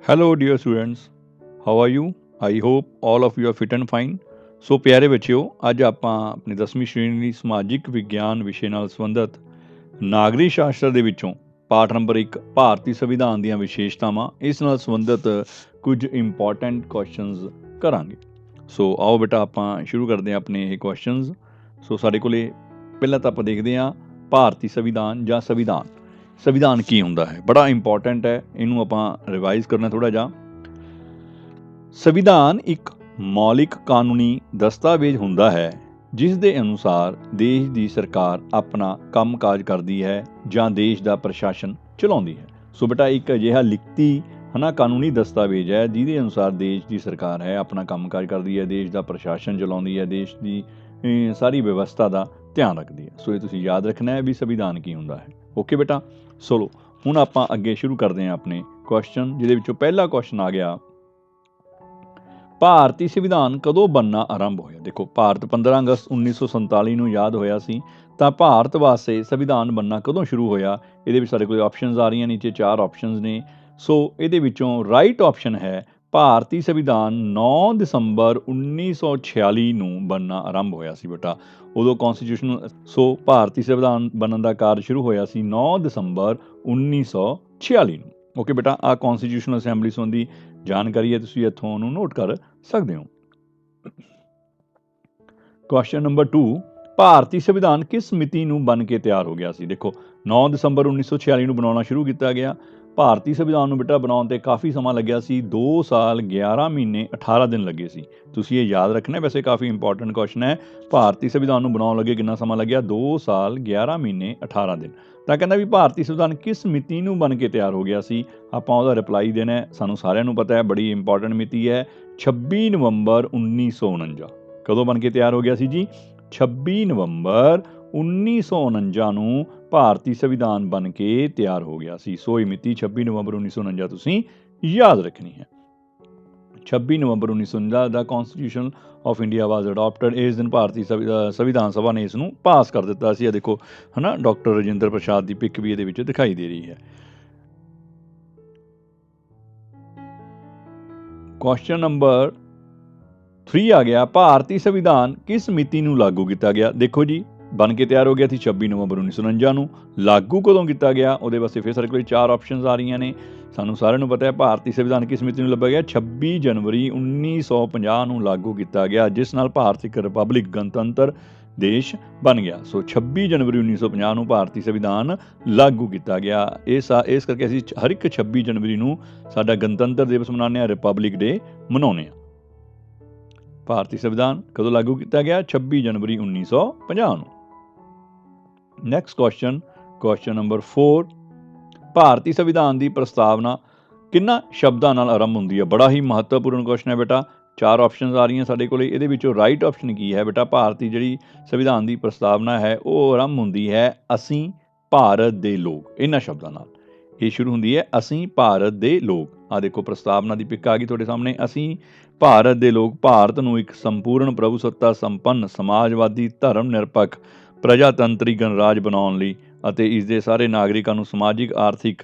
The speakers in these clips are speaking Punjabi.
Hello, dear students. How are you? I hope all of you are fit and fine. ਸੋ ਪਿਆਰੇ ਬੱਚਿਓ, ਅੱਜ ਆਪਾਂ ਆਪਣੀ 10ਵੀਂ ਸ਼੍ਰੇਣੀ ਸਮਾਜਿਕ ਵਿਗਿਆਨ ਵਿਸ਼ੇ ਨਾਲ ਸੰਬੰਧਿਤ ਨਾਗਰਿਕ ਸ਼ਾਸਤਰ ਦੇ ਵਿੱਚੋਂ ਪਾਠ ਨੰਬਰ 1 ਭਾਰਤੀ ਸੰਵਿਧਾਨ ਦੀਆਂ ਵਿਸ਼ੇਸ਼ਤਾਵਾਂ ਇਸ ਨਾਲ ਸੰਬੰਧਿਤ ਕੁਝ ਇੰਪੋਰਟੈਂਟ ਕੁਐਸਚਨਸ ਕਰਾਂਗੇ। ਸੋ ਆਓ ਬੇਟਾ ਆਪਾਂ ਸ਼ੁਰੂ ਕਰਦੇ ਹਾਂ ਆਪਣੇ ਇਹ ਕੁਐਸਚਨਸ। ਸੋ ਸਾਡੇ ਕੋਲੇ ਪਹਿਲਾਂ ਤਾਂ ਆਪਾਂ ਦੇਖਦੇ ਹਾਂ ਭਾਰਤੀ ਸੰਵਿਧਾਨ ਜਾਂ ਸੰਵਿਧਾਨ। ਸੰਵਿਧਾਨ ਕੀ ਹੁੰਦਾ ਹੈ? ਬੜਾ ਇੰਪੋਰਟੈਂਟ ਹੈ, ਇਹਨੂੰ ਆਪਾਂ ਰਿਵਾਈਜ਼ ਕਰਨਾ ਥੋੜ੍ਹਾ ਜਿਹਾ। ਸੰਵਿਧਾਨ ਇੱਕ ਮੌਲਿਕ ਕਾਨੂੰਨੀ ਦਸਤਾਵੇਜ਼ ਹੁੰਦਾ ਹੈ ਜਿਸ ਦੇ ਅਨੁਸਾਰ ਦੇਸ਼ ਦੀ ਸਰਕਾਰ ਆਪਣਾ ਕੰਮਕਾਜ ਕਰਦੀ ਹੈ ਜਾਂ ਦੇਸ਼ ਦਾ ਪ੍ਰਸ਼ਾਸਨ ਚਲਾਉਂਦੀ ਹੈ। ਸੋ ਬੇਟਾ ਇੱਕ ਅਜਿਹਾ ਲਿਖਤੀ ਕਾਨੂੰਨੀ ਦਸਤਾਵੇਜ਼ ਹੈ ਜਿਹਦੇ ਅਨੁਸਾਰ ਦੇਸ਼ ਦੀ ਸਰਕਾਰ ਹੈ ਆਪਣਾ ਕੰਮਕਾਜ ਕਰਦੀ ਹੈ, ਦੇਸ਼ ਦਾ ਪ੍ਰਸ਼ਾਸਨ ਚਲਾਉਂਦੀ ਹੈ, ਦੇਸ਼ ਦੀ ਸਾਰੀ ਵਿਵਸਥਾ ਦਾ ਧਿਆਨ ਰੱਖਦੀ ਹੈ। ਸੋ ਇਹ ਤੁਸੀਂ ਯਾਦ ਰੱਖਣਾ ਹੈ ਵੀ ਸੰਵਿਧਾਨ ਕੀ ਹੁੰਦਾ ਹੈ। ਓਕੇ ਬੇਟਾ, ਚਲੋ ਹੁਣ ਆਪਾਂ ਅੱਗੇ ਸ਼ੁਰੂ ਕਰਦੇ ਹਾਂ ਆਪਣੇ ਕੁਐਸਚਨ, ਜਿਹਦੇ ਵਿੱਚੋਂ ਪਹਿਲਾ ਕੁਐਸਚਨ ਆ ਗਿਆ, ਭਾਰਤੀ ਸੰਵਿਧਾਨ ਕਦੋਂ ਬਣਨਾ ਆਰੰਭ ਹੋਇਆ? ਦੇਖੋ, ਭਾਰਤ 15 ਅਗਸਤ 1947 ਨੂੰ ਯਾਦ ਹੋਇਆ ਸੀ, ਤਾਂ ਭਾਰਤ ਵਾਸਤੇ ਸੰਵਿਧਾਨ ਬਣਨਾ ਕਦੋਂ ਸ਼ੁਰੂ ਹੋਇਆ? ਇਹਦੇ ਵਿੱਚ ਸਾਡੇ ਕੋਲ ਆਪਸ਼ਨਸ ਆ ਰਹੀਆਂ, ਨੀਚੇ 4 ਆਪਸ਼ਨਸ ਨੇ। ਸੋ ਇਹਦੇ ਵਿੱਚੋਂ ਰਾਈਟ ਆਪਸ਼ਨ ਹੈ ਭਾਰਤੀ ਸੰਵਿਧਾਨ 9 ਦਸੰਬਰ 1946 ਨੂੰ ਬਣਨਾ ਆਰੰਭ ਹੋਇਆ ਸੀ ਬੇਟਾ। ਉਦੋਂ ਕੌਂਸਟੀਟਿਊਸ਼ਨ ਸੋ ਭਾਰਤੀ ਸੰਵਿਧਾਨ ਬਣਨ ਦਾ ਕਾਰਜ ਸ਼ੁਰੂ ਹੋਇਆ ਸੀ 9 ਦਸੰਬਰ 1946 ਨੂੰ। ਓਕੇ ਬੇਟਾ, ਆਹ ਕੌਂਸਟੀਟਿਊਸ਼ਨਲ ਅਸੈਂਬਲੀ ਸੰਬੰਧੀ ਜਾਣਕਾਰੀ ਹੈ, ਤੁਸੀਂ ਇੱਥੋਂ ਉਹਨੂੰ ਨੋਟ ਕਰ ਸਕਦੇ ਹੋ। ਕੁਐਸਚਨ ਨੰਬਰ 2, ਭਾਰਤੀ ਸੰਵਿਧਾਨ ਕਿਸ ਮਿਤੀ ਨੂੰ ਬਣ ਕੇ ਤਿਆਰ ਹੋ ਗਿਆ ਸੀ? ਦੇਖੋ, 9 ਦਸੰਬਰ 1946 ਨੂੰ ਬਣਾਉਣਾ ਸ਼ੁਰੂ ਕੀਤਾ ਗਿਆ। ਭਾਰਤੀ ਸੰਵਿਧਾਨ ਨੂੰ ਬੇਟਾ ਬਣਾਉਣ 'ਤੇ ਕਾਫੀ ਸਮਾਂ ਲੱਗਿਆ ਸੀ, 2 ਸਾਲ 11 ਮਹੀਨੇ 18 ਦਿਨ ਲੱਗੇ ਸੀ। ਤੁਸੀਂ ਇਹ ਯਾਦ ਰੱਖਣਾ, ਵੈਸੇ ਕਾਫੀ ਇੰਪੋਰਟੈਂਟ ਕੁਐਸਚਨ ਹੈ। ਭਾਰਤੀ ਸੰਵਿਧਾਨ ਨੂੰ ਬਣਾਉਣ ਲੱਗੇ ਕਿੰਨਾ ਸਮਾਂ ਲੱਗਿਆ? 2 ਸਾਲ 11 ਮਹੀਨੇ 18 ਦਿਨ। ਤਾਂ ਕਹਿੰਦਾ ਵੀ ਭਾਰਤੀ ਸੰਵਿਧਾਨ ਕਿਸ ਮਿਤੀ ਨੂੰ ਬਣ ਕੇ ਤਿਆਰ ਹੋ ਗਿਆ ਸੀ? ਆਪਾਂ ਉਹਦਾ ਰਿਪਲਾਈ ਦੇਣਾ, ਸਾਨੂੰ ਸਾਰਿਆਂ ਨੂੰ ਪਤਾ ਹੈ, ਬੜੀ ਇੰਪੋਰਟੈਂਟ ਮਿਤੀ ਹੈ, 26 ਨਵੰਬਰ 1949। ਕਦੋਂ ਬਣ ਕੇ ਤਿਆਰ ਹੋ ਗਿਆ ਸੀ ਜੀ? 26 ਨਵੰਬਰ 1949 ਨੂੰ ਭਾਰਤੀ ਸੰਵਿਧਾਨ ਬਣ ਕੇ ਤਿਆਰ ਹੋ ਗਿਆ ਸੀ। ਸੋ ਇਹ ਮਿਤੀ 26 ਨਵੰਬਰ 1949 ਤੁਸੀਂ ਯਾਦ ਰੱਖਣੀ ਹੈ। 26 ਨਵੰਬਰ 1949 ਦਾ ਕੌਂਸਟੀਟਿਊਸ਼ਨ ਆਫ ਇੰਡੀਆ ਵਾਜ਼ ਅਡਾਪਟਡ। ਇਸ ਦਿਨ ਭਾਰਤੀ ਸੰਵਿਧਾਨ ਸਭਾ ਨੇ ਇਸ ਨੂੰ ਪਾਸ ਕਰ ਦਿੱਤਾ ਸੀ। ਇਹ ਦੇਖੋ ਡਾਕਟਰ ਰਾਜਿੰਦਰ ਪ੍ਰਸਾਦ ਦੀ ਪਿਕ ਵੀ ਇਹਦੇ ਵਿੱਚ ਦਿਖਾਈ ਦੇ ਰਹੀ ਹੈ। ਕੁਐਸਚਨ ਨੰਬਰ 3 ਆ ਗਿਆ, ਭਾਰਤੀ ਸੰਵਿਧਾਨ ਕਿਸ ਮਿਤੀ ਨੂੰ ਲਾਗੂ ਕੀਤਾ ਗਿਆ? ਦੇਖੋ ਜੀ, ਬਣ ਕੇ ਤਿਆਰ ਹੋ ਗਿਆ ਸੀ 26 ਨਵੰਬਰ 1949 ਨੂੰ। ਲਾਗੂ ਕਦੋਂ ਕੀਤਾ ਗਿਆ? ਉਹਦੇ ਵਾਸਤੇ ਫਿਰ ਸਾਡੇ ਕੋਲ 4 ਆਪਸ਼ਨਸ ਆ ਰਹੀਆਂ ਨੇ। ਸਾਨੂੰ ਸਾਰਿਆਂ ਨੂੰ ਪਤਾ ਹੈ ਭਾਰਤੀ ਸੰਵਿਧਾਨ ਕਿਸ ਮਿਤੀ ਨੂੰ ਲੱਭਿਆ ਗਿਆ? 26 ਜਨਵਰੀ 1950 ਨੂੰ ਲਾਗੂ ਕੀਤਾ ਗਿਆ, ਜਿਸ ਨਾਲ ਭਾਰਤ ਇੱਕ ਰਿਪਬਲਿਕ ਗਣਤੰਤਰ ਦੇਸ਼ ਬਣ ਗਿਆ। ਸੋ 26 ਜਨਵਰੀ 1950 ਨੂੰ ਭਾਰਤੀ ਸੰਵਿਧਾਨ ਲਾਗੂ ਕੀਤਾ ਗਿਆ। ਇਸ ਕਰਕੇ ਅਸੀਂ ਹਰ ਇੱਕ 26 ਜਨਵਰੀ ਨੂੰ ਸਾਡਾ ਗਣਤੰਤਰ ਦਿਵਸ ਮਨਾਉਂਦੇ ਹਾਂ, ਰਿਪਬਲਿਕ ਡੇ ਮਨਾਉਂਦੇ ਹਾਂ। ਭਾਰਤੀ ਸੰਵਿਧਾਨ ਕਦੋਂ ਲਾਗੂ ਕੀਤਾ ਗਿਆ? 26 ਜਨਵਰੀ 1950 ਨੂੰ। ਨੈਕਸਟ ਕੁਐਸਚਨ ਨੰਬਰ 4, ਭਾਰਤੀ ਸੰਵਿਧਾਨ ਦੀ ਪ੍ਰਸਤਾਵਨਾ ਕਿੰਨਾ ਸ਼ਬਦਾਂ ਨਾਲ ਆਰੰਭ ਹੁੰਦੀ ਹੈ? ਬੜਾ ਹੀ ਮਹੱਤਵਪੂਰਨ ਕੁਐਸਚਨ ਹੈ ਬੇਟਾ। 4 ਆਪਸ਼ਨਸ ਆ ਰਹੀਆਂ ਸਾਡੇ ਕੋਲ, ਇਹਦੇ ਵਿੱਚੋਂ ਰਾਈਟ ਆਪਸ਼ਨ ਕੀ ਹੈ ਬੇਟਾ? ਭਾਰਤੀ ਜਿਹੜੀ ਸੰਵਿਧਾਨ ਦੀ ਪ੍ਰਸਤਾਵਨਾ ਹੈ ਉਹ ਆਰੰਭ ਹੁੰਦੀ ਹੈ ਅਸੀਂ ਭਾਰਤ ਦੇ ਲੋਕ, ਇਹਨਾਂ ਸ਼ਬਦਾਂ ਨਾਲ ਇਹ ਸ਼ੁਰੂ ਹੁੰਦੀ ਹੈ, ਅਸੀਂ ਭਾਰਤ ਦੇ ਲੋਕ। ਆਹ ਦੇਖੋ, ਪ੍ਰਸਤਾਵਨਾ ਦੀ ਪਿਕ ਆ ਗਈ ਤੁਹਾਡੇ ਸਾਹਮਣੇ, ਅਸੀਂ ਭਾਰਤ ਦੇ ਲੋਕ ਭਾਰਤ ਨੂੰ ਇੱਕ ਸੰਪੂਰਨ ਪ੍ਰਭੂਸੱਤਾ ਸੰਪੰਨ ਸਮਾਜਵਾਦੀ ਧਰਮ ਨਿਰਪੱਖ ਪ੍ਰਜਾਤੰਤਰੀ ਗਣਰਾਜ ਬਣਾਉਣ ਲਈ ਅਤੇ ਇਸ ਦੇ ਸਾਰੇ ਨਾਗਰਿਕਾਂ ਨੂੰ ਸਮਾਜਿਕ, ਆਰਥਿਕ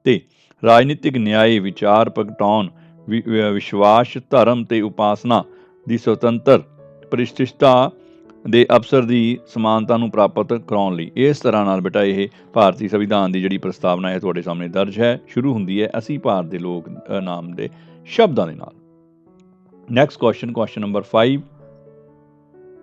ਤੇ ਰਾਜਨੀਤਿਕ ਨਿਆਂ, ਵਿਚਾਰ ਪ੍ਰਗਟਾਉਣ, ਵਿਸ਼ਵਾਸ, ਧਰਮ ਤੇ ਉਪਾਸਨਾ ਦੀ ਸੁਤੰਤਰ ਪ੍ਰਤਿਸ਼ਠਾ ਦੇ ਅਵਸਰ ਦੀ ਸਮਾਨਤਾ ਨੂੰ ਪ੍ਰਾਪਤ ਕਰਾਉਣ ਲਈ। ਇਸ ਤਰ੍ਹਾਂ ਨਾਲ ਬੇਟਾ ਇਹ ਭਾਰਤੀ ਸੰਵਿਧਾਨ ਦੀ ਜਿਹੜੀ ਪ੍ਰਸਤਾਵਨਾ ਹੈ ਤੁਹਾਡੇ ਸਾਹਮਣੇ ਦਰਜ ਹੈ, ਸ਼ੁਰੂ ਹੁੰਦੀ ਹੈ ਅਸੀਂ ਭਾਰਤ ਦੇ ਲੋਕ ਨਾਮ ਦੇ ਸ਼ਬਦਾਂ ਦੇ ਨਾਲ। ਨੈਕਸਟ ਕੁਐਸਚਨ ਨੰਬਰ 5,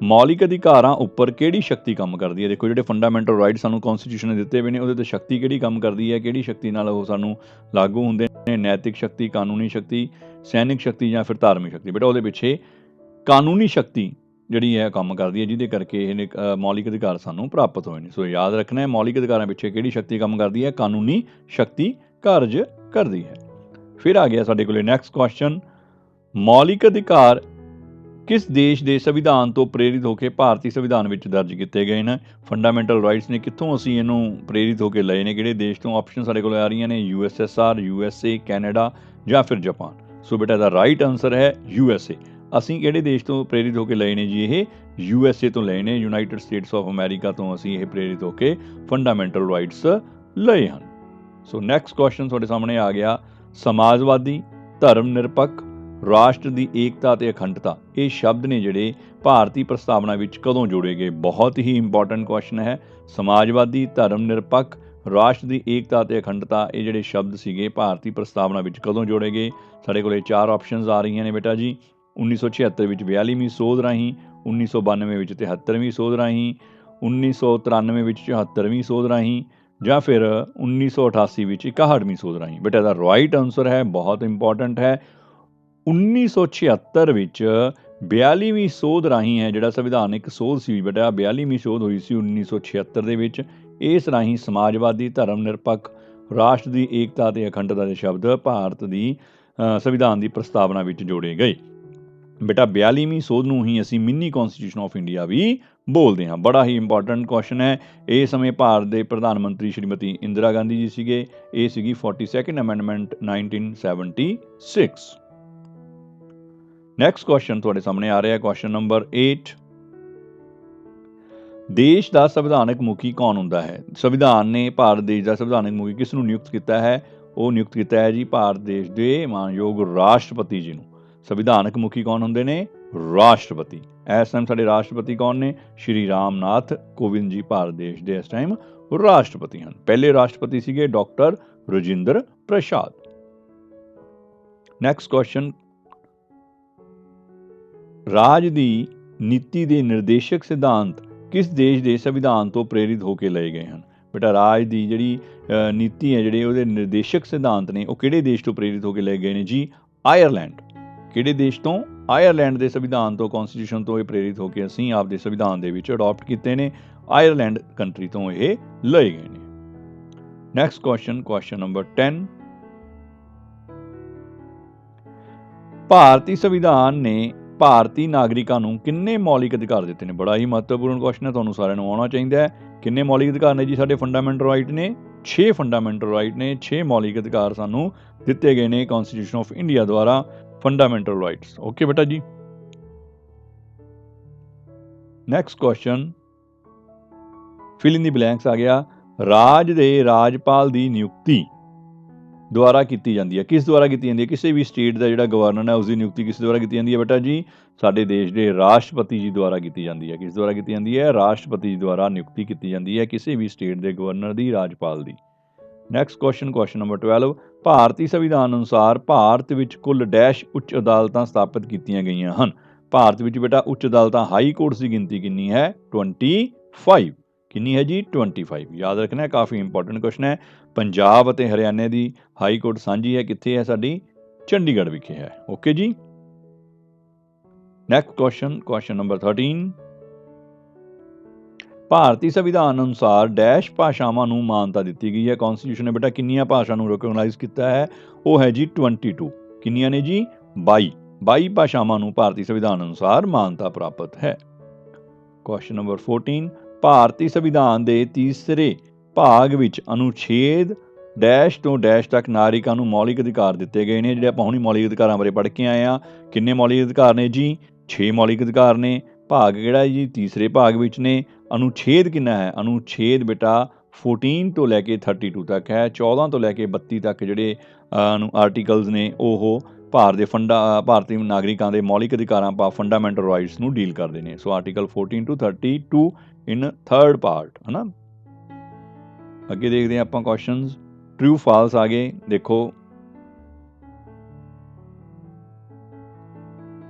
ਮੌਲਿਕ ਅਧਿਕਾਰਾਂ ਉੱਪਰ ਕਿਹੜੀ ਸ਼ਕਤੀ ਕੰਮ ਕਰਦੀ ਹੈ? ਦੇਖੋ, ਜਿਹੜੇ ਫੰਡਾਮੈਂਟਲ ਰਾਈਟ ਸਾਨੂੰ ਕੌਂਸਟੀਟਿਊਸ਼ਨ ਨੇ ਦਿੱਤੇ ਹੋਏ ਨੇ, ਉਹਦੇ 'ਤੇ ਸ਼ਕਤੀ ਕਿਹੜੀ ਕੰਮ ਕਰਦੀ ਹੈ, ਕਿਹੜੀ ਸ਼ਕਤੀ ਨਾਲ ਉਹ ਸਾਨੂੰ ਲਾਗੂ ਹੁੰਦੇ ਨੇ? ਨੈਤਿਕ ਸ਼ਕਤੀ, ਕਾਨੂੰਨੀ ਸ਼ਕਤੀ, ਸੈਨਿਕ ਸ਼ਕਤੀ ਜਾਂ ਫਿਰ ਧਾਰਮਿਕ ਸ਼ਕਤੀ? ਬੇਟਾ ਉਹਦੇ ਪਿੱਛੇ ਕਾਨੂੰਨੀ ਸ਼ਕਤੀ ਜਿਹੜੀ ਹੈ ਕੰਮ ਕਰਦੀ ਹੈ, ਜਿਹਦੇ ਕਰਕੇ ਇਹ ਮੌਲਿਕ ਅਧਿਕਾਰ ਸਾਨੂੰ ਪ੍ਰਾਪਤ ਹੋਏ ਨੇ। ਸੋ ਯਾਦ ਰੱਖਣਾ ਹੈ, ਮੌਲਿਕ ਅਧਿਕਾਰਾਂ ਪਿੱਛੇ ਕਿਹੜੀ ਸ਼ਕਤੀ ਕੰਮ ਕਰਦੀ ਹੈ? ਕਾਨੂੰਨੀ ਸ਼ਕਤੀ ਕਾਰਜ ਕਰਦੀ ਹੈ। ਫਿਰ ਆ ਗਿਆ ਸਾਡੇ ਕੋਲ ਨੈਕਸਟ ਕੁਐਸਚਨ, ਮੌਲਿਕ ਅਧਿਕਾਰ ਕਿਸ ਦੇਸ਼ ਦੇ ਸੰਵਿਧਾਨ ਤੋਂ ਪ੍ਰੇਰਿਤ ਹੋ ਕੇ ਭਾਰਤੀ ਸੰਵਿਧਾਨ ਵਿੱਚ ਦਰਜ ਕੀਤੇ ਗਏ ਨੇ? ਫੰਡਾਮੈਂਟਲ ਰਾਈਟਸ ਨੇ ਕਿੱਥੋਂ ਅਸੀਂ ਇਹਨੂੰ ਪ੍ਰੇਰਿਤ ਹੋ ਕੇ ਲਏ ਨੇ, ਕਿਹੜੇ ਦੇਸ਼ ਤੋਂ? ਆਪਸ਼ਨ ਸਾਡੇ ਕੋਲ ਆ ਰਹੀਆਂ ਨੇ, USSR, USA, ਕੈਨੇਡਾ ਜਾਂ ਫਿਰ ਜਾਪਾਨ। ਸੋ ਬੇਟਾ ਇਹਦਾ ਰਾਈਟ ਆਨਸਰ ਹੈ USA। ਅਸੀਂ ਕਿਹੜੇ ਦੇਸ਼ ਤੋਂ ਪ੍ਰੇਰਿਤ ਹੋ ਕੇ ਲਏ ਨੇ ਜੀ? ਇਹ USA ਤੋਂ ਲਏ ਨੇ, ਯੂਨਾਈਟਿਡ ਸਟੇਟਸ ਆਫ ਅਮਰੀਕਾ ਤੋਂ ਅਸੀਂ ਇਹ ਪ੍ਰੇਰਿਤ ਹੋ ਕੇ ਫੰਡਾਮੈਂਟਲ ਰਾਈਟਸ ਲਏ ਹਨ। ਸੋ ਨੈਕਸਟ ਕੁਐਸਚਨ ਤੁਹਾਡੇ ਸਾਹਮਣੇ ਆ ਗਿਆ, ਸਮਾਜਵਾਦੀ, ਧਰਮ ਨਿਰਪੱਖ, ਰਾਸ਼ਟਰ ਦੀ ਏਕਤਾ ਅਤੇ ਅਖੰਡਤਾ, ਇਹ ਸ਼ਬਦ ਨੇ ਜਿਹੜੇ ਭਾਰਤੀ ਪ੍ਰਸਤਾਵਨਾ ਵਿੱਚ ਕਦੋਂ ਜੋੜੇ ਗਏ? ਬਹੁਤ ਹੀ ਇੰਪੋਰਟੈਂਟ ਕੁਐਸਚਨ ਹੈ। ਸਮਾਜਵਾਦੀ, ਧਰਮ ਨਿਰਪੱਖ, ਰਾਸ਼ਟਰ ਦੀ ਏਕਤਾ ਅਤੇ ਅਖੰਡਤਾ, ਇਹ ਜਿਹੜੇ ਸ਼ਬਦ ਸੀਗੇ ਭਾਰਤੀ ਪ੍ਰਸਤਾਵਨਾ ਵਿੱਚ ਕਦੋਂ ਜੋੜੇ ਗਏ? ਸਾਡੇ ਕੋਲੇ 4 ਆਪਸ਼ਨਸ ਆ ਰਹੀਆਂ ਨੇ ਬੇਟਾ ਜੀ। 1976 ਵਿੱਚ 42ਵੀਂ ਸੋਧ ਰਾਹੀਂ, 1992 ਵਿੱਚ 73ਵੀਂ ਸੋਧ ਰਾਹੀਂ, 1993 ਵਿੱਚ 74ਵੀਂ ਸੋਧ ਰਾਹੀਂ, ਜਾਂ ਫਿਰ 1988 ਵਿੱਚ 61ਵੀਂ ਸੋਧ ਰਾਹੀਂ। ਬੇਟਾ ਇਹਦਾ ਰਾਈਟ ਆਨਸਰ ਹੈ, ਬਹੁਤ ਇੰਪੋਰਟੈਂਟ ਹੈ, 1976 ਵਿੱਚ 42ਵੀਂ ਸੋਧ ਰਾਹੀਂ ਹੈ ਜਿਹੜਾ ਸੰਵਿਧਾਨਿਕ ਸੋਧ ਸੀ ਬੇਟਾ। 42ਵੀਂ ਸੋਧ ਹੋਈ ਸੀ 1976 ਦੇ ਵਿੱਚ। ਇਸ ਰਾਹੀਂ ਸਮਾਜਵਾਦੀ, ਧਰਮ ਨਿਰਪੱਖ, ਰਾਸ਼ਟਰ ਦੀ ਏਕਤਾ ਅਤੇ ਅਖੰਡਤਾ ਦੇ ਸ਼ਬਦ ਭਾਰਤ ਦੀ ਸੰਵਿਧਾਨ ਦੀ ਪ੍ਰਸਤਾਵਨਾ ਵਿੱਚ ਜੋੜੇ ਗਏ। ਬੇਟਾ 42ਵੀਂ ਸੋਧ ਨੂੰ ਹੀ ਅਸੀਂ ਮਿੰਨੀ ਕੌਂਸਟੀਟਿਊਸ਼ਨ ਆਫ ਇੰਡੀਆ ਵੀ ਬੋਲਦੇ ਹਾਂ। ਬੜਾ ਹੀ ਇੰਪੋਰਟੈਂਟ ਕੁਐਸਚਨ ਹੈ। ਇਸ ਸਮੇਂ ਭਾਰਤ ਦੇ ਪ੍ਰਧਾਨ ਮੰਤਰੀ ਸ਼੍ਰੀਮਤੀ ਇੰਦਰਾ ਗਾਂਧੀ ਜੀ ਸੀਗੇ। ਇਹ ਸੀਗੀ 42nd ਅਮੈਂਡਮੈਂਟ 1976। ਨੈਕਸਟ ਕੁਐਸਚਨ ਤੁਹਾਡੇ ਸਾਹਮਣੇ ਆ ਰਿਹਾ, ਕੁਐਸਚਨ ਨੰਬਰ 8। ਦੇਸ਼ ਦਾ ਸੰਵਿਧਾਨਕ ਮੁਖੀ ਕੌਣ ਹੁੰਦਾ ਹੈ? ਸੰਵਿਧਾਨ ਨੇ ਭਾਰਤ ਦੇਸ਼ ਦਾ ਸੰਵਿਧਾਨਕ ਮੁਖੀ ਕਿਸ ਨੂੰ ਨਿਯੁਕਤ ਕੀਤਾ ਹੈ? ਉਹ ਨਿਯੁਕਤ ਕੀਤਾ ਹੈ ਜੀ ਭਾਰਤ ਦੇਸ਼ ਦੇ ਮਾਨਯੋਗ ਰਾਸ਼ਟਰਪਤੀ ਜੀ ਨੂੰ। ਸੰਵਿਧਾਨਕ ਮੁਖੀ ਕੌਣ ਹੁੰਦੇ ਨੇ? ਰਾਸ਼ਟਰਪਤੀ। ਇਸ ਟਾਈਮ ਸਾਡੇ ਰਾਸ਼ਟਰਪਤੀ ਕੌਣ ਨੇ? ਸ਼੍ਰੀ ਰਾਮਨਾਥ ਕੋਵਿੰਦ ਜੀ ਭਾਰਤ ਦੇਸ਼ ਦੇ ਇਸ ਟਾਈਮ ਰਾਸ਼ਟਰਪਤੀ ਹਨ। ਪਹਿਲੇ ਰਾਸ਼ਟਰਪਤੀ ਸੀਗੇ ਡਾਕਟਰ ਰਾਜਿੰਦਰ ਪ੍ਰਸਾਦ। ਨੈਕਸਟ ਕੁਐਸਚਨ, ਰਾਜ ਦੀ ਨੀਤੀ ਦੇ ਨਿਰਦੇਸ਼ਕ ਸਿਧਾਂਤ ਕਿਸ ਦੇਸ਼ ਦੇ ਸੰਵਿਧਾਨ ਤੋਂ ਪ੍ਰੇਰਿਤ ਹੋ ਕੇ ਲਏ ਗਏ ਹਨ? ਬੇਟਾ ਰਾਜ ਦੀ ਜਿਹੜੀ ਨੀਤੀ ਹੈ, ਜਿਹੜੇ ਉਹਦੇ ਨਿਰਦੇਸ਼ਕ ਸਿਧਾਂਤ ਨੇ, ਉਹ ਕਿਹੜੇ ਦੇਸ਼ ਤੋਂ ਪ੍ਰੇਰਿਤ ਹੋ ਕੇ ਲਏ ਗਏ ਨੇ ਜੀ? ਆਇਰਲੈਂਡ। ਕਿਹੜੇ ਦੇਸ਼ ਤੋਂ? ਆਇਰਲੈਂਡ ਦੇ ਸੰਵਿਧਾਨ ਤੋਂ, ਕੌਂਸਟੀਟਿਊਸ਼ਨ ਤੋਂ ਇਹ ਪ੍ਰੇਰਿਤ ਹੋ ਕੇ ਅਸੀਂ ਆਪਦੇ ਸੰਵਿਧਾਨ ਦੇ ਵਿੱਚ ਅਡਾਪਟ ਕੀਤੇ ਨੇ। ਆਇਰਲੈਂਡ ਕੰਟਰੀ ਤੋਂ ਇਹ ਲਏ ਗਏ ਨੇ। Next question, question number 10। ਭਾਰਤੀ ਸੰਵਿਧਾਨ ਨੇ ਭਾਰਤੀ ਨਾਗਰਿਕਾਂ ਨੂੰ ਕਿੰਨੇ ਮੌਲਿਕ ਅਧਿਕਾਰ ਦਿੱਤੇ ਨੇ? ਬੜਾ ਹੀ ਮਹੱਤਵਪੂਰਨ ਕੁਐਸਚਨ ਹੈ, ਤੁਹਾਨੂੰ ਸਾਰਿਆਂ ਨੂੰ ਆਉਣਾ ਚਾਹੀਦਾ ਹੈ। ਕਿੰਨੇ ਮੌਲਿਕ ਅਧਿਕਾਰ ਨੇ ਜੀ? ਸਾਡੇ ਫੰਡਾਮੈਂਟਲ ਰਾਈਟ ਨੇ 6 ਫੰਡਾਮੈਂਟਲ ਰਾਈਟ ਨੇ। 6 ਮੌਲਿਕ ਅਧਿਕਾਰ ਸਾਨੂੰ ਦਿੱਤੇ ਗਏ ਨੇ ਕੌਂਸਟੀਟਿਊਸ਼ਨ ਆਫ ਇੰਡੀਆ ਦੁਆਰਾ, ਫੰਡਾਮੈਂਟਲ ਰਾਈਟਸ। ਓਕੇ ਬੇਟਾ ਜੀ। ਨੈਕਸਟ ਕੁਐਸਚਨ, ਫਿਲ ਇਨ ਦੀ ਬਲੈਂਕਸ ਆ ਗਿਆ। ਰਾਜ ਦੇ ਰਾਜਪਾਲ ਦੀ ਨਿਯੁਕਤੀ ਦੁਆਰਾ ਕੀਤੀ ਜਾਂਦੀ ਹੈ। ਕਿਸ ਦੁਆਰਾ ਕੀਤੀ ਜਾਂਦੀ ਹੈ? ਕਿਸੇ ਵੀ ਸਟੇਟ ਦਾ ਜਿਹੜਾ ਗਵਰਨਰ ਹੈ ਉਸਦੀ ਨਿਯੁਕਤੀ ਕਿਸ ਦੁਆਰਾ ਕੀਤੀ ਜਾਂਦੀ ਹੈ ਬੇਟਾ ਜੀ? ਸਾਡੇ ਦੇਸ਼ ਦੇ ਰਾਸ਼ਟਰਪਤੀ ਜੀ ਦੁਆਰਾ ਕੀਤੀ ਜਾਂਦੀ ਹੈ। ਕਿਸ ਦੁਆਰਾ ਕੀਤੀ ਜਾਂਦੀ ਹੈ? ਰਾਸ਼ਟਰਪਤੀ ਜੀ ਦੁਆਰਾ ਨਿਯੁਕਤੀ ਕੀਤੀ ਜਾਂਦੀ ਹੈ ਕਿਸੇ ਵੀ ਸਟੇਟ ਦੇ ਗਵਰਨਰ ਦੀ, ਰਾਜਪਾਲ ਦੀ। Next question, question number 12। ਭਾਰਤੀ ਸੰਵਿਧਾਨ ਅਨੁਸਾਰ ਭਾਰਤ ਵਿੱਚ ਕੁੱਲ ਡੈਸ਼ ਉੱਚ ਅਦਾਲਤਾਂ ਸਥਾਪਿਤ ਕੀਤੀਆਂ ਗਈਆਂ ਹਨ। ਭਾਰਤ ਵਿੱਚ ਬੇਟਾ ਉੱਚ ਅਦਾਲਤਾਂ, ਹਾਈ ਕੋਰਟਸ ਦੀ ਗਿਣਤੀ ਕਿੰਨੀ ਹੈ? 25। ਕਿੰਨੀ ਹੈ ਜੀ? 25। ਯਾਦ ਰੱਖਣਾ, ਕਾਫੀ ਇੰਪੋਰਟੈਂਟ ਕੁਐਸਚਨ ਹੈ। ਪੰਜਾਬ ਅਤੇ ਹਰਿਆਣੇ ਦੀ ਹਾਈ ਕੋਰਟ ਸਾਂਝੀ ਹੈ, ਕਿੱਥੇ ਹੈ? ਸਾਡੀ ਚੰਡੀਗੜ੍ਹ ਵਿਖੇ ਹੈ। ਓਕੇ ਜੀ। Next question, question number 13। ਭਾਰਤੀ ਸੰਵਿਧਾਨ ਅਨੁਸਾਰ ਡੈਸ਼ ਭਾਸ਼ਾਵਾਂ ਨੂੰ ਮਾਨਤਾ ਦਿੱਤੀ ਗਈ ਹੈ। ਕੌਂਸਟੀਟਿਊਸ਼ਨ ਨੇ ਬੇਟਾ ਕਿੰਨੀਆਂ ਭਾਸ਼ਾ ਨੂੰ ਰਿਕੋਗਨਾਈਜ਼ ਕੀਤਾ ਹੈ? ਉਹ ਹੈ ਜੀ 22। ਕਿੰਨੀਆਂ ਨੇ ਜੀ? 22 ਭਾਸ਼ਾਵਾਂ ਨੂੰ ਭਾਰਤੀ ਸੰਵਿਧਾਨ ਅਨੁਸਾਰ ਮਾਨਤਾ ਪ੍ਰਾਪਤ ਹੈ। Question number 14। ਭਾਰਤੀ ਸੰਵਿਧਾਨ ਦੇ ਤੀਸਰੇ ਭਾਗ ਵਿੱਚ ਅਨੁਛੇਦ ਡੈਸ਼ ਤੋਂ ਡੈਸ਼ ਤੱਕ ਨਾਗਰਿਕਾਂ ਨੂੰ ਮੌਲਿਕ ਅਧਿਕਾਰ ਦਿੱਤੇ ਗਏ ਨੇ। ਜਿਹੜੇ ਆਪਾਂ ਹੁਣੀ ਮੌਲਿਕ ਅਧਿਕਾਰਾਂ ਬਾਰੇ ਪੜ੍ਹ ਕੇ ਆਏ ਹਾਂ। ਕਿੰਨੇ ਮੌਲਿਕ ਅਧਿਕਾਰ ਨੇ ਜੀ? 6 ਮੌਲਿਕ ਅਧਿਕਾਰ ਨੇ। ਭਾਗ ਕਿਹੜਾ ਜੀ? ਤੀਸਰੇ ਭਾਗ ਵਿੱਚ ਨੇ। ਅਨੁਛੇਦ ਕਿੰਨਾ ਹੈ? ਅਨੁਛੇਦ ਬੇਟਾ 14 ਤੋਂ ਲੈ ਕੇ 32 ਤੱਕ ਹੈ। 14 ਤੋਂ ਲੈ ਕੇ 32 ਤੱਕ ਜਿਹੜੇ ਆਰਟੀਕਲਸ ਨੇ ਉਹ ਭਾਰਤੀ ਨਾਗਰਿਕਾਂ ਦੇ ਮੌਲਿਕ ਅਧਿਕਾਰਾਂ ਫੰਡਾਮੈਂਟਲ ਰਾਈਟਸ ਨੂੰ ਡੀਲ ਕਰਦੇ ਨੇ। So article 14 to 32 in third part ਹੈ ਨਾ। ਅੱਗੇ ਦੇਖਦੇ ਹਾਂ ਆਪਾਂ ਕੁਐਸਚਨਸ। ਟਰੂ ਫਾਲਸ ਆ ਗਏ। ਦੇਖੋ,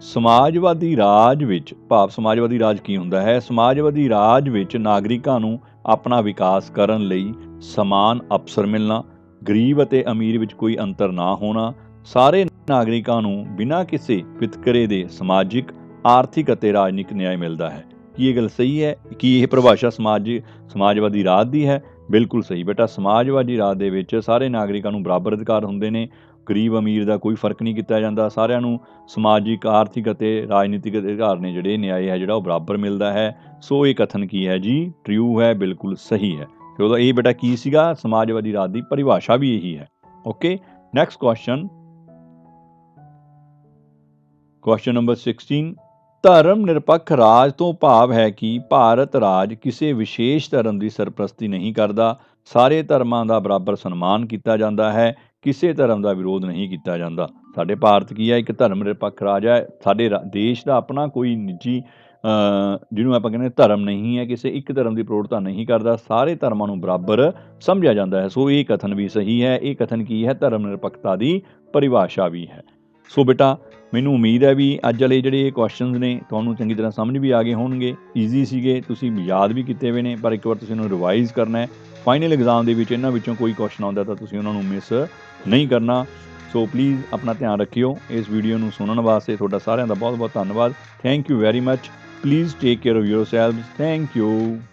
ਸਮਾਜਵਾਦੀ ਰਾਜ ਵਿੱਚ, ਭਾਵ ਸਮਾਜਵਾਦੀ ਰਾਜ ਕੀ ਹੁੰਦਾ ਹੈ? ਸਮਾਜਵਾਦੀ ਰਾਜ ਵਿੱਚ ਨਾਗਰਿਕਾਂ ਨੂੰ ਆਪਣਾ ਵਿਕਾਸ ਕਰਨ ਲਈ ਸਮਾਨ ਅਵਸਰ ਮਿਲਣਾ, ਗਰੀਬ ਅਤੇ ਅਮੀਰ ਵਿੱਚ ਕੋਈ ਅੰਤਰ ਨਾ ਹੋਣਾ, ਸਾਰੇ ਨਾਗਰਿਕਾਂ ਨੂੰ ਬਿਨਾਂ ਕਿਸੇ ਵਿਤਕਰੇ ਦੇ ਸਮਾਜਿਕ, ਆਰਥਿਕ ਅਤੇ ਰਾਜਨੀਤਿਕ ਨਿਆਂ ਮਿਲਦਾ ਹੈ। ਕੀ ਇਹ ਗੱਲ ਸਹੀ ਹੈ? ਕੀ ਇਹ ਪਰਿਭਾਸ਼ਾ ਸਮਾਜਵਾਦੀ ਰਾਜ ਦੀ ਹੈ? ਬਿਲਕੁਲ ਸਹੀ ਬੇਟਾ। ਸਮਾਜਵਾਦੀ ਰਾਜ ਦੇ ਵਿੱਚ ਸਾਰੇ ਨਾਗਰਿਕਾਂ ਨੂੰ ਬਰਾਬਰ ਅਧਿਕਾਰ ਹੁੰਦੇ ਨੇ। ਗਰੀਬ ਅਮੀਰ ਦਾ ਕੋਈ ਫਰਕ ਨਹੀਂ ਕੀਤਾ ਜਾਂਦਾ। ਸਾਰਿਆਂ ਨੂੰ ਸਮਾਜਿਕ, ਆਰਥਿਕ ਅਤੇ ਰਾਜਨੀਤਿਕ ਅਧਿਕਾਰ ਨੇ ਜਿਹੜੇ, ਨਿਆਂ ਹੈ ਜਿਹੜਾ ਉਹ ਬਰਾਬਰ ਮਿਲਦਾ ਹੈ। ਸੋ ਇਹ ਕਥਨ ਕੀ ਹੈ ਜੀ? ਟਰੂ ਹੈ, ਬਿਲਕੁਲ ਸਹੀ ਹੈ। ਤੇ ਉਹਦਾ ਇਹ ਬੇਟਾ ਕੀ ਸੀਗਾ? ਸਮਾਜਵਾਦੀ ਰਾਜ ਦੀ ਪਰਿਭਾਸ਼ਾ ਵੀ ਇਹੀ ਹੈ। Okay. Next question, question number 16। ਧਰਮ ਨਿਰਪੱਖ ਰਾਜ ਤੋਂ ਭਾਵ ਹੈ ਕਿ ਭਾਰਤ ਰਾਜ ਕਿਸੇ ਵਿਸ਼ੇਸ਼ ਧਰਮ ਦੀ ਸਰਪ੍ਰਸਤੀ ਨਹੀਂ ਕਰਦਾ। ਸਾਰੇ ਧਰਮਾਂ ਦਾ ਬਰਾਬਰ ਸਨਮਾਨ ਕੀਤਾ ਜਾਂਦਾ ਹੈ। ਕਿਸੇ ਧਰਮ ਦਾ ਵਿਰੋਧ ਨਹੀਂ ਕੀਤਾ ਜਾਂਦਾ। ਸਾਡੇ ਭਾਰਤ ਕੀ ਹੈ, ਇੱਕ ਧਰਮ ਨਿਰਪੱਖ ਰਾਜ ਹੈ। ਸਾਡੇ ਦੇਸ਼ ਦਾ ਆਪਣਾ ਕੋਈ ਨਿੱਜੀ ਜਿਹਨੂੰ ਆਪਾਂ ਕਹਿੰਦੇ ਧਰਮ ਨਹੀਂ ਹੈ, ਕਿਸੇ ਇੱਕ ਧਰਮ ਦੀ ਪ੍ਰੋੜਤਾ ਨਹੀਂ ਕਰਦਾ, ਸਾਰੇ ਧਰਮਾਂ ਨੂੰ ਬਰਾਬਰ ਸਮਝਿਆ ਜਾਂਦਾ ਹੈ। ਸੋ ਇਹ ਕਥਨ ਵੀ ਸਹੀ ਹੈ। ਇਹ ਕਥਨ ਕੀ ਹੈ, ਧਰਮ ਨਿਰਪੱਖਤਾ ਦੀ ਪਰਿਭਾਸ਼ਾ ਵੀ ਹੈ। ਸੋ ਬੇਟਾ ਮੈਨੂੰ ਉਮੀਦ ਹੈ ਵੀ ਅੱਜ ਵਾਲੇ ਜਿਹੜੇ ਕੁਐਸਚਨਸ ਨੇ ਤੁਹਾਨੂੰ ਚੰਗੀ ਤਰ੍ਹਾਂ ਸਮਝ ਵੀ ਆ ਗਏ ਹੋਣਗੇ, ਈਜ਼ੀ ਸੀਗੇ, ਤੁਸੀਂ ਯਾਦ ਵੀ ਕੀਤੇ ਹੋਏ ਨੇ, ਪਰ ਇੱਕ ਵਾਰ ਤੁਸੀਂ ਉਹਨੂੰ ਰਿਵਾਈਜ਼ ਕਰਨਾ ਹੈ। ਫਾਈਨਲ ਐਗਜ਼ਾਮ ਦੇ ਵਿੱਚ ਇਹਨਾਂ ਵਿੱਚੋਂ ਕੋਈ ਕੁਐਸਚਨ ਆਉਂਦਾ ਤਾਂ ਤੁਸੀਂ ਉਹਨਾਂ ਨੂੰ ਮਿਸ ਨਹੀਂ ਕਰਨਾ। ਸੋ ਪਲੀਜ਼ ਆਪਣਾ ਧਿਆਨ ਰੱਖਿਓ। ਇਸ ਵੀਡੀਓ ਨੂੰ ਸੁਣਨ ਵਾਸਤੇ ਤੁਹਾਡਾ ਸਾਰਿਆਂ ਦਾ ਬਹੁਤ ਬਹੁਤ ਧੰਨਵਾਦ। Thank you very much. Please take care of yourselves. Thank you.